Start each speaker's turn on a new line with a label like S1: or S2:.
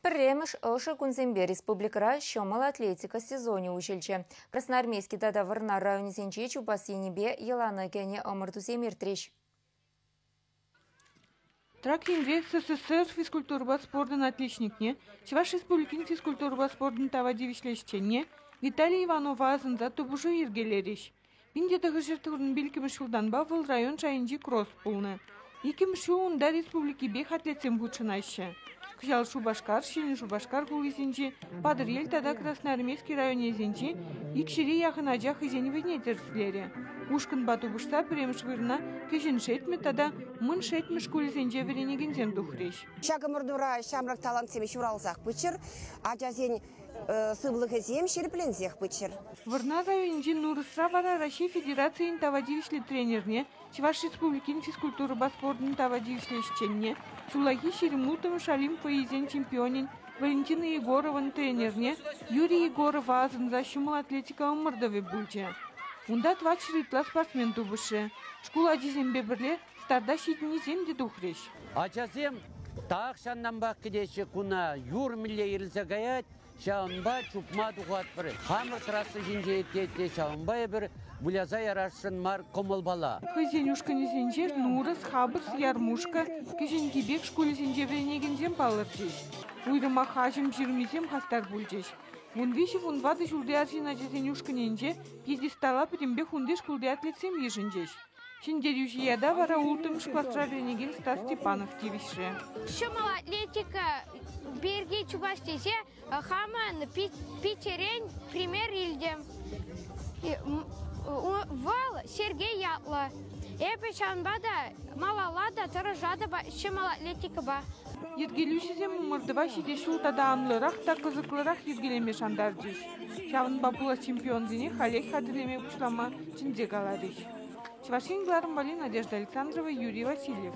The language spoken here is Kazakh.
S1: Премеш Оша Кунзембе республикара Щомал атлетика сезоне училче. Красноармейский тада варна районе Сенчечу бассейнебе елана кене омыртусемир трещ.
S2: Тракинве СССР физкультура спортын отличникне, Чуваш республикин физкультура спортын тавадивишлешчене, Виталий Иванов азынза тубушу ергелериш. Пинде тагышыртырын билкимиш жылданба выл район жайынжи кросс пулны. Икимиш жылында республики бех атлетсем худшынайшы. Кыжал Шубашкар, Шилин Шубашкар гулгизинчи, Падыр ел тада Красноармейский районезинчи, икшири яхын ажах изеневене терслере. Ушкын бату бушса премш вырна, кежин шетме тада мын шетме шкулизенче веренегензем духреш.
S3: Шагымырдура шамрак талант себе шуралзах пычыр, ажазень сыблыхы зем шерплензех пычыр.
S2: Вырна районенчи Нурысра вара Россия Федерациян тавадивишле тренерне, Чуваш республикин физкультура спортын тавадивишлешченне, Шулахи Шеремутова Шалим поезен чемпионин, Валентина Егорован тренерне, Юрий Егоров азынза Щомал атлетика омырдове бульче. Унда 24 спортсмен тубышы. Школа дизембе бірле старда шетіне земде духреш.
S4: Ачазем тақшаннан бақ кедеші күна юр миле ерілсе гаят, шаунба чупма дұғат бір. Хамыр трассы жинже етте шаунба бір бұляза ярашын мар комылбала.
S2: Хызен ушканезен жер Нурыс, Хабыс, Ярмушка, кежен кебек школезен жевренеген зем палыр жеш. Уйрыма хажым жирмезем хастар бульчеш. Вундвиши вундвады жулды аржина жезен ушканенже, пьедестала прембе хунды шкулды атлетсем ежінжеш. Шиндерюши яда вара ултым шкластра ренеген Стас Степанов тивишре.
S5: Щомал атлетика берге чубаштезе хаман Питерен пример илдем. Вал Сергей Ятла. Эпечанбада малалада таражада щомал атлетика ба.
S2: Ергелюшізем умырдыва шидешу тада амлырах та кызыклырах ергелеме шандаржиш. Шавын бапула чемпион зіне халек хадылеме пушлама чинзе галариш. Чувашин Глармбали, Надежда Александрова, Юрий Васильев.